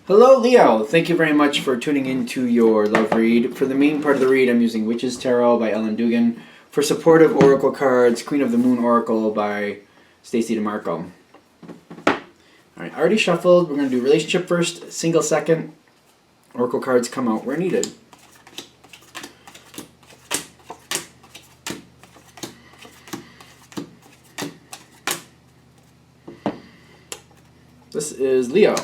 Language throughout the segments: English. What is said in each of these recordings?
Hello, Leo. Thank you very much for tuning into your love read. For the main part of the read, I'm using Witch's Tarot by Ellen Dugan. For supportive oracle cards, Queen of the Moon Oracle by Stacey DeMarco. All right, already shuffled. We're going to do relationship first, single second. Oracle cards come out where needed. This is Leo.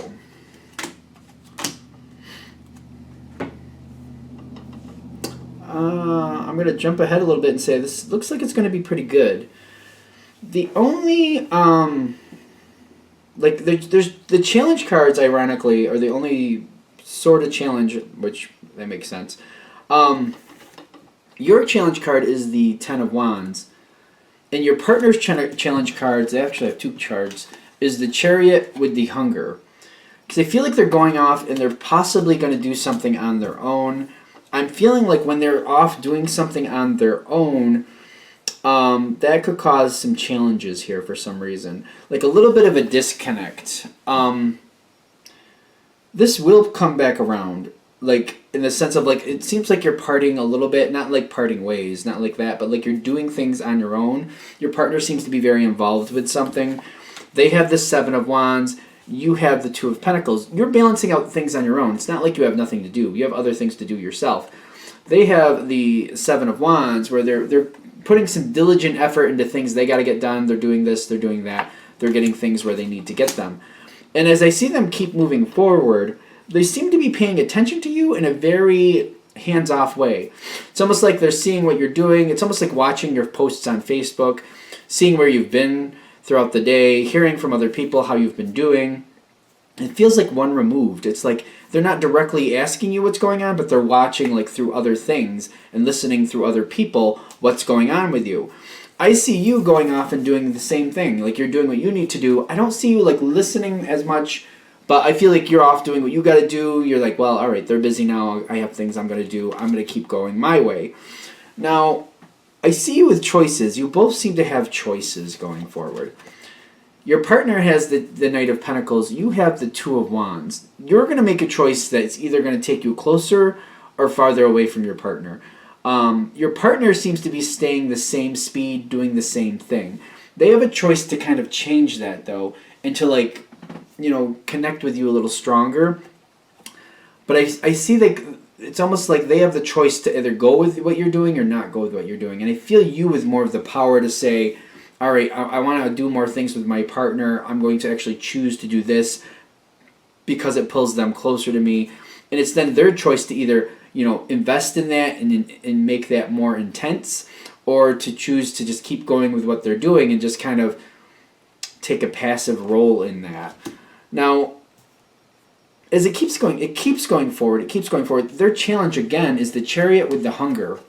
I'm going to jump ahead a little bit and say this looks like it's going to be pretty good. The only, there's the challenge cards, ironically, are the only sort of challenge, which that makes sense. Your challenge card is the Ten of Wands. And your partner's challenge cards, they actually have two cards, is the Chariot with the Hunger. Because I feel like they're going off and they're possibly going to do something on their own. I'm feeling like when they're off doing something on their own, that could cause some challenges here for some reason. Like a little bit of a disconnect. This will come back around. Like, in the sense of, like, it seems like you're parting a little bit. Not like parting ways, not like that. But like you're doing things on your own. Your partner seems to be very involved with something. They have the Seven of Wands. You have the Two of Pentacles. You're balancing out things on your own. It's not like you have nothing to do. You have other things to do yourself. They have the Seven of Wands where they're putting some diligent effort into things they got to get done. They're doing this, they're doing that. They're getting things where they need to get them. And as I see them keep moving forward, they seem to be paying attention to you in a very hands-off way. It's almost like they're seeing what you're doing. It's almost like watching your posts on Facebook, seeing where you've been throughout the day, hearing from other people how you've been doing. It feels like one removed. It's like they're not directly asking you what's going on, but they're watching like through other things and listening through other people what's going on with you. I see you going off and doing the same thing. Like you're doing what you need to do. I don't see you like listening as much, but I feel like you're off doing what you got to do. You're like, well, all right, they're busy now. I have things I'm going to do. I'm going to keep going my way. Now, I see you with choices. You both seem to have choices going forward. Your partner has the Knight of Pentacles. You have the Two of Wands. You're going to make a choice that's either going to take you closer or farther away from your partner. Your partner seems to be staying the same speed, doing the same thing. They have a choice to kind of change that, though, and to, like, you know, connect with you a little stronger. But I see that it's almost like they have the choice to either go with what you're doing or not go with what you're doing. And I feel you with more of the power to say, all right, I want to do more things with my partner. I'm going to actually choose to do this because it pulls them closer to me. And it's then their choice to either, you know, invest in that and make that more intense, or to choose to just keep going with what they're doing and just kind of take a passive role in that. Now, as it keeps going forward. Their challenge, again, is the Chariot with the Hunger.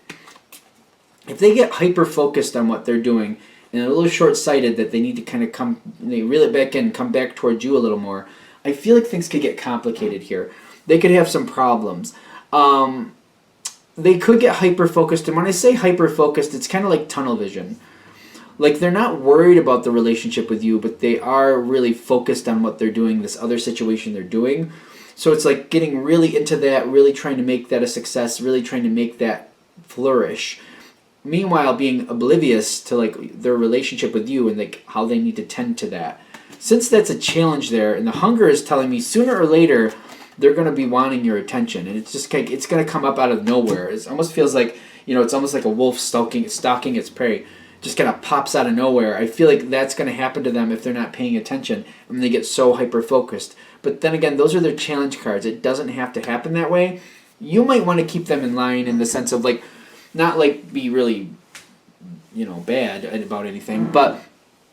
If they get hyper-focused on what they're doing and a little short-sighted that they need to kind of reel it back in, come back towards you a little more, I feel like things could get complicated here. They could have some problems. They could get hyper-focused, and when I say hyper-focused, it's kind of like tunnel vision. Like, they're not worried about the relationship with you, but they are really focused on what they're doing, this other situation they're doing. So it's like getting really into that, really trying to make that a success, really trying to make that flourish. Meanwhile, being oblivious to like their relationship with you and like how they need to tend to that. Since that's a challenge there, and the Hunger is telling me sooner or later they're going to be wanting your attention, and it's just like it's going to come up out of nowhere. It almost feels like, you know, it's almost like a wolf stalking its prey. Just kind of pops out of nowhere. I feel like that's going to happen to them if they're not paying attention and they get so hyper focused. But then again, those are their challenge cards. It doesn't have to happen that way. You might want to keep them in line in the sense of like, not like be really, you know, bad about anything, but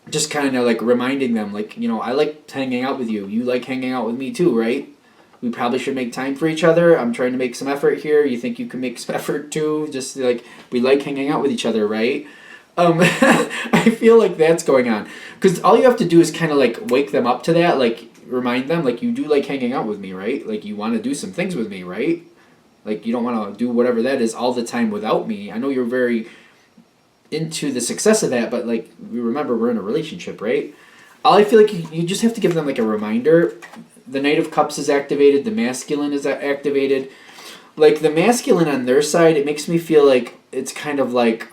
just kind of like reminding them, like, you know, I like hanging out with you. You like hanging out with me too, right? We probably should make time for each other. I'm trying to make some effort here. You think you can make some effort too? Just like, we like hanging out with each other, right? I feel like that's going on. Because all you have to do is kind of like wake them up to that, like remind them, like, you do like hanging out with me, right? Like, you want to do some things with me, right? Like, you don't want to do whatever that is all the time without me. I know you're very into the success of that, but like, remember, we're in a relationship, right? All I feel like you just have to give them like a reminder the Knight of Cups is activated, the masculine is activated. Like the masculine on their side, it makes me feel like it's kind of like,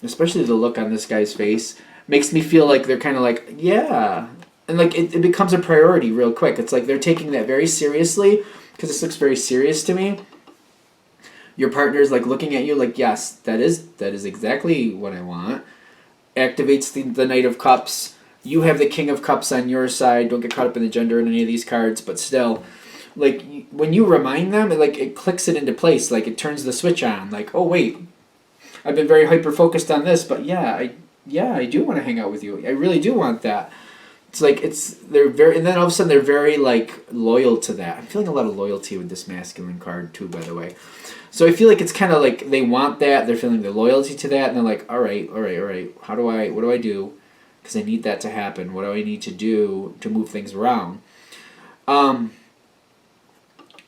especially the look on this guy's face, makes me feel like they're kind of like, yeah. And like it becomes a priority real quick. It's like they're taking that very seriously because this looks very serious to me. Your partner's like looking at you like, yes, that is exactly what I want. Activates the Knight of Cups. You have the King of Cups on your side. Don't get caught up in the gender in any of these cards, but still, like when you remind them, it clicks it into place. Like it turns the switch on. Like, oh wait, I've been very hyper focused on this, but I do want to hang out with you. I really do want that. It's like they're very, and then all of a sudden they're very like loyal to that. I'm feeling a lot of loyalty with this masculine card too, by the way. So I feel like it's kind of like they want that. They're feeling their loyalty to that, and they're like, all right. What do I do? Because I need that to happen. What do I need to do to move things around?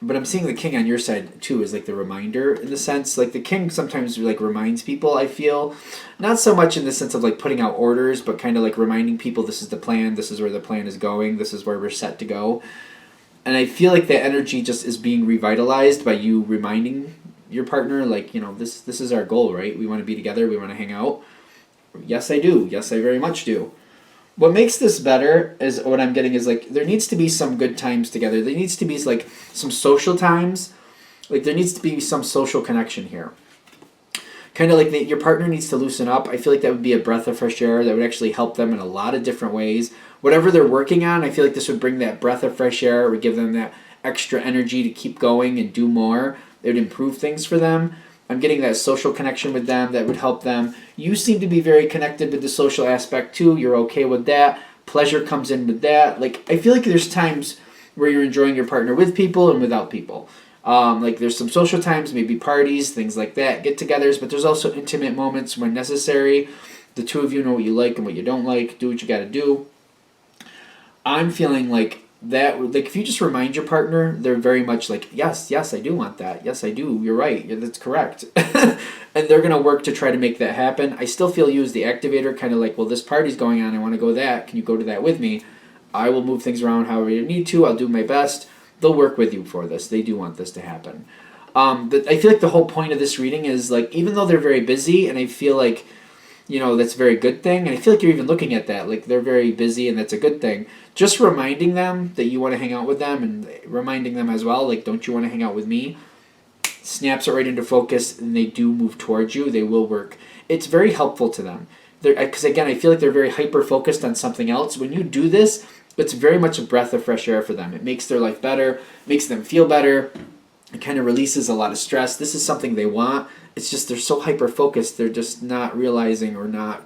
But I'm seeing the king on your side too as like the reminder in the sense like the king sometimes like reminds people, I feel, not so much in the sense of like putting out orders, but kind of like reminding people this is the plan, this is where the plan is going, this is where we're set to go. And I feel like that energy just is being revitalized by you reminding your partner like, this is our goal, right? We want to be together, we want to hang out. Yes, I do. Yes, I very much do. What makes this better is what I'm getting is like there needs to be some good times together. There needs to be like some social times. Like there needs to be some social connection here. Kind of like your partner needs to loosen up. I feel like that would be a breath of fresh air that would actually help them in a lot of different ways. Whatever they're working on, I feel like this would bring that breath of fresh air. It would give them that extra energy to keep going and do more. It would improve things for them. I'm getting that social connection with them that would help them. You seem to be very connected with the social aspect too. You're okay with that. Pleasure comes in with that. Like I feel like there's times where you're enjoying your partner with people and without people. Like there's some social times, maybe parties, things like that, get-togethers, but there's also intimate moments when necessary. The two of you know what you like and what you don't like. Do what you got to do. I'm feeling like that, like if you just remind your partner, they're very much like, yes, I do want that. Yes, I do. You're right. Yeah, that's correct. And they're going to work to try to make that happen. I still feel you as the activator, kind of like, well, this party's going on. I want to go to that. Can you go to that with me? I will move things around however you need to. I'll do my best. They'll work with you for this. They do want this to happen. But I feel like the whole point of this reading is like, even though they're very busy, and I feel like, that's a very good thing. And I feel like you're even looking at that. Like they're very busy and that's a good thing. Just reminding them that you want to hang out with them and reminding them as well, like, don't you want to hang out with me? Snaps it right into focus and they do move towards you. They will work. It's very helpful to them. Because again, I feel like they're very hyper-focused on something else. When you do this, it's very much a breath of fresh air for them. It makes their life better, makes them feel better. It kind of releases a lot of stress. This is something they want. It's just they're so hyper-focused, they're just not realizing or not,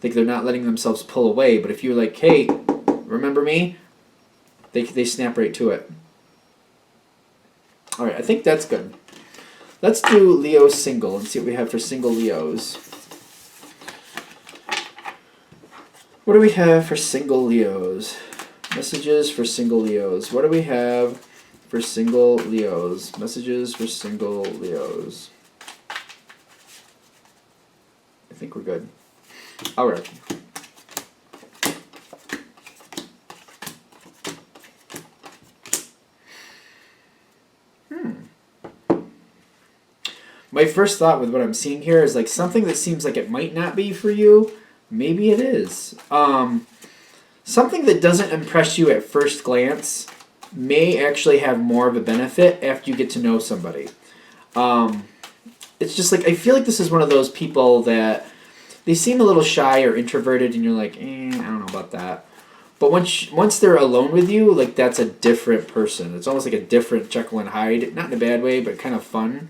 like they're not letting themselves pull away. But if you're like, hey, remember me? They snap right to it. All right, I think that's good. Let's do Leo single and see what we have for single Leos. What do we have for single Leos? Messages for single Leos. What do we have for single Leos? Messages for single Leos. I think we're good. All right. My first thought with what I'm seeing here is like something that seems like it might not be for you. Maybe it is. Something that doesn't impress you at first glance may actually have more of a benefit after you get to know somebody. It's just like, I feel like this is one of those people that they seem a little shy or introverted and you're like, I don't know about that. But once they're alone with you, like that's a different person. It's almost like a different Jekyll and Hyde. Not in a bad way, but kind of fun.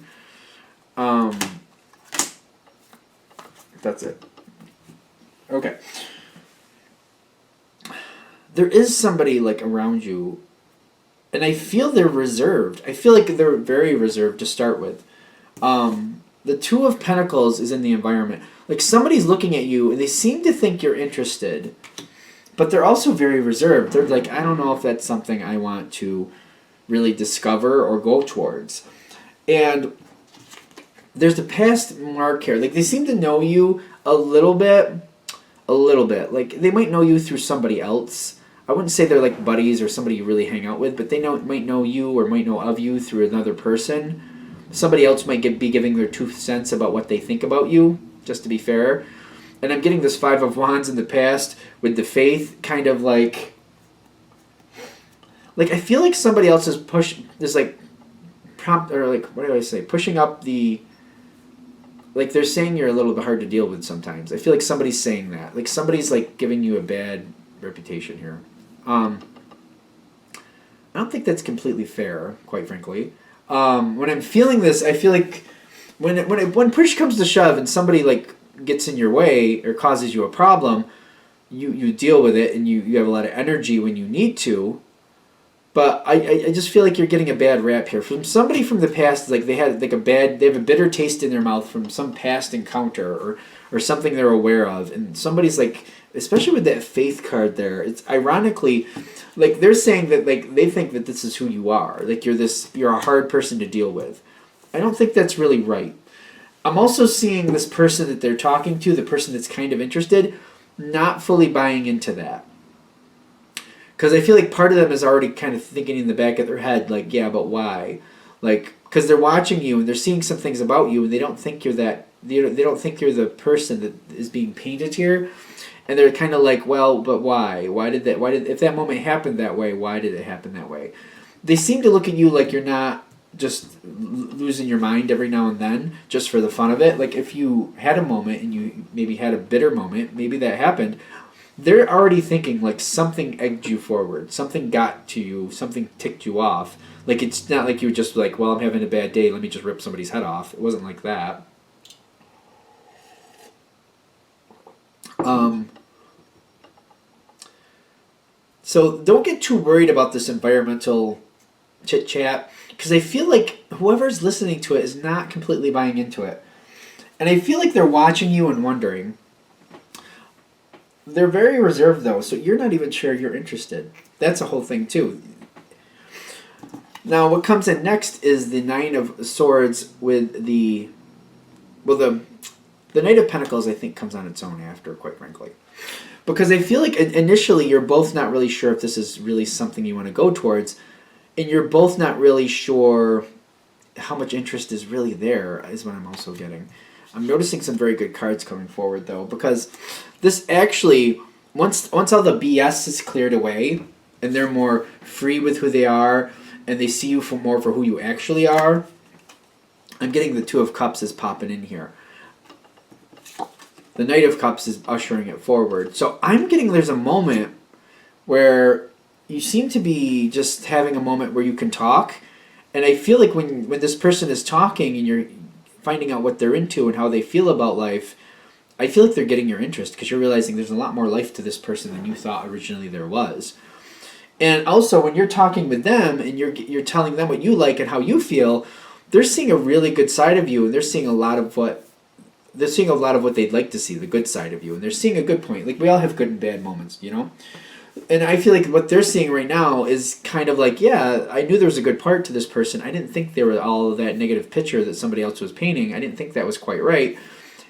That's it. Okay. There is somebody like around you, and I feel they're reserved. I feel like they're very reserved to start with. The Two of Pentacles is in the environment. Like somebody's looking at you and they seem to think you're interested, but they're also very reserved. They're like, I don't know if that's something I want to really discover or go towards. And there's a past mark here. Like they seem to know you a little bit. Like they might know you through somebody else. I wouldn't say they're like buddies or somebody you really hang out with, but they might know you or might know of you through another person. Somebody else might be giving their 2 cents about what they think about you, just to be fair. And I'm getting this Five of Wands in the past with the Faith, kind of like I feel like somebody else is like prompt, or like, what do I say, pushing up the, like they're saying you're a little bit hard to deal with sometimes. I feel like somebody's saying that. Like somebody's like giving you a bad reputation here. I don't think that's completely fair, quite frankly. When I'm feeling this, I feel like when push comes to shove and somebody like gets in your way or causes you a problem, you deal with it and you have a lot of energy when you need to. But I just feel like you're getting a bad rap here from somebody from the past. Like they have a bitter taste in their mouth from some past encounter or something they're aware of, and somebody's like, especially with that Faith card there, it's ironically like they're saying that like they think that this is who you are, like you're a hard person to deal with. I don't think that's really right. I'm also seeing this person that they're talking to, the person that's kind of interested, not fully buying into that. Because I feel like part of them is already kind of thinking in the back of their head, like, yeah, but why? Like, because they're watching you and they're seeing some things about you, and they don't think you're that. They don't think you're the person that is being painted here, and they're kind of like, well, but why? If that moment happened that way, why did it happen that way? They seem to look at you like you're not just losing your mind every now and then just for the fun of it. Like if you had a moment and you maybe had a bitter moment, maybe that happened. They're already thinking like something egged you forward, something got to you, something ticked you off. Like it's not like you were just like, well, I'm having a bad day, let me just rip somebody's head off. It wasn't like that. So don't get too worried about this environmental chit chat, because I feel like whoever's listening to it is not completely buying into it. And I feel like they're watching you and wondering. They're very reserved though, so you're not even sure you're interested. That's a whole thing too. Now what comes in next is the Nine of Swords with the Knight of Pentacles. I think comes on its own after, quite frankly. Because I feel like initially you're both not really sure if this is really something you want to go towards, and you're both not really sure how much interest is really there, is what I'm also getting. I'm noticing some very good cards coming forward though, because this actually, once all the BS is cleared away and they're more free with who they are and they see you for who you actually are, I'm getting the Two of Cups is popping in here. The Knight of Cups is ushering it forward. So I'm getting there's a moment where you seem to be just having a moment where you can talk. And I feel like when this person is talking and you're finding out what they're into and how they feel about life, I feel like they're getting your interest because you're realizing there's a lot more life to this person than you thought originally there was. And also when you're talking with them and you're telling them what you like and how you feel, they're seeing a really good side of you, and they're seeing a lot of what they'd like to see, the good side of you, and they're seeing a good point. Like we all have good and bad moments, you know? And I feel like what they're seeing right now is kind of like, yeah, I knew there was a good part to this person. I didn't think they were all of that negative picture that somebody else was painting. I didn't think that was quite right.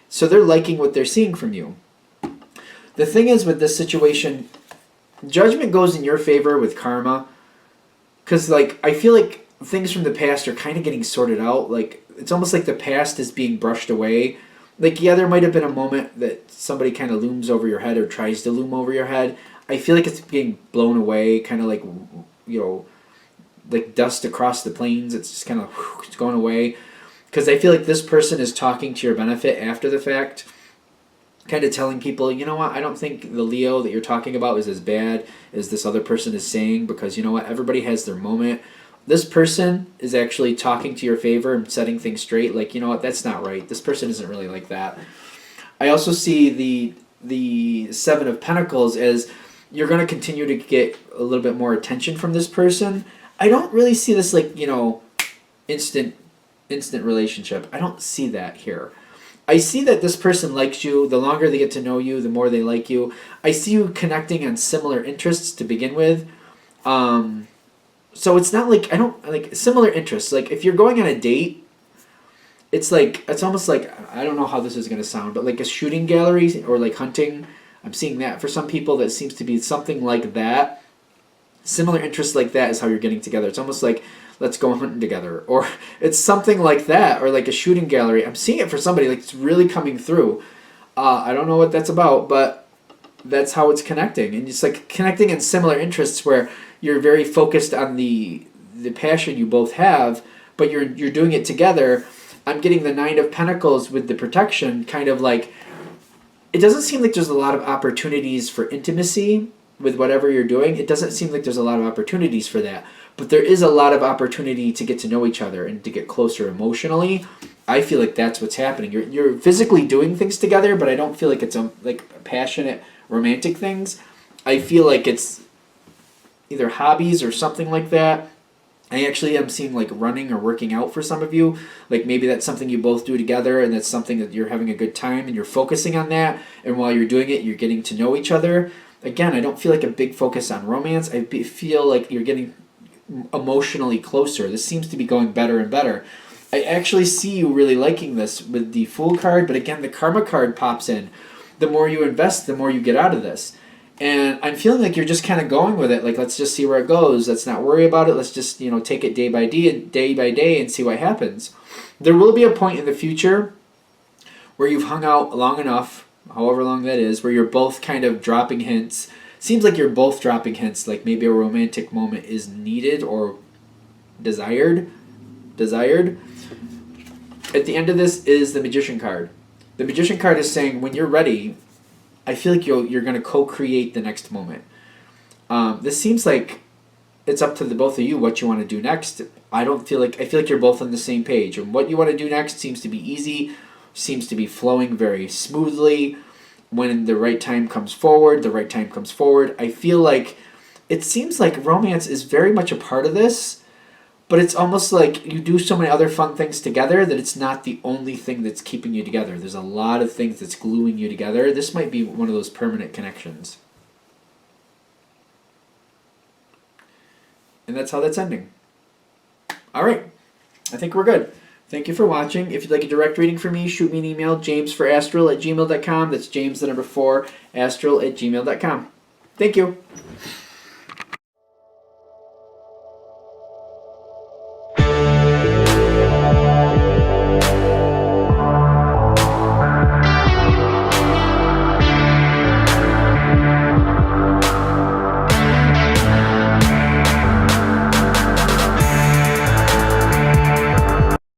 So they're liking what they're seeing from you. The thing is with this situation, judgment goes in your favor with karma. Because like I feel like things from the past are kind of getting sorted out. Like it's almost like the past is being brushed away. Like, yeah, there might have been a moment that somebody kind of looms over your head or tries to loom over your head. I feel like it's getting blown away, kind of like, you know, like dust across the plains. It's just kind of it's going away. Because I feel like this person is talking to your benefit after the fact, kind of telling people, you know what, I don't think the Leo that you're talking about is as bad as this other person is saying, because you know what, everybody has their moment. This person is actually talking to your favor and setting things straight. Like, you know what, that's not right. This person isn't really like that. I also see the Seven of Pentacles as you're going to continue to get a little bit more attention from this person. I don't really see this like, you know, instant relationship. I don't see that here. I see that this person likes you. The longer they get to know you, the more they like you. I see you connecting on similar interests to begin with. So it's not like, I don't, like, similar interests. Like, if you're going on a date, it's like, it's almost like, I don't know how this is going to sound, but like a shooting gallery or like hunting. I'm seeing that for some people that seems to be something like that. Similar interests like that is how you're getting together. It's almost like, let's go hunting together, or it's something like that, or like a shooting gallery. I'm seeing it for somebody, like it's really coming through. I don't know what that's about, but that's how it's connecting. And it's like connecting in similar interests where you're very focused on the passion you both have, but you're doing it together. I'm getting the Nine of Pentacles with the protection, kind of like, it doesn't seem like there's a lot of opportunities for intimacy with whatever you're doing. It doesn't seem like there's a lot of opportunities for that, but there is a lot of opportunity to get to know each other and to get closer emotionally. I feel like that's what's happening. You're physically doing things together, but I don't feel like it's like passionate romantic things. I feel like it's either hobbies or something like that. I actually am seeing like running or working out for some of you. Like maybe that's something you both do together, and that's something that you're having a good time and you're focusing on that. And while you're doing it, you're getting to know each other. Again, I don't feel like a big focus on romance. I feel like you're getting emotionally closer. This seems to be going better and better. I actually see you really liking this with the Fool card, but again, the Karma card pops in. The more you invest, the more you get out of this. And I'm feeling like you're just kind of going with it. Like, let's just see where it goes. Let's not worry about it. Let's just, take it day by day and see what happens. There will be a point in the future where you've hung out long enough, however long that is, where you're both kind of dropping hints. Seems like you're both dropping hints, like maybe a romantic moment is needed or desired. At the end of this is the Magician card. The Magician card is saying when you're ready, I feel like you're going to co-create the next moment. This seems like it's up to the both of you what you want to do next. I feel like you're both on the same page, and what you want to do next seems to be easy, seems to be flowing very smoothly. When the right time comes forward, the right time comes forward. I feel like it seems like romance is very much a part of this, but it's almost like you do so many other fun things together that it's not the only thing that's keeping you together. There's a lot of things that's gluing you together. This might be one of those permanent connections. And that's how that's ending. All right. I think we're good. Thank you for watching. If you'd like a direct reading from me, shoot me an email, jamesforastral@gmail.com. That's James, the number 4, astral@gmail.com. Thank you.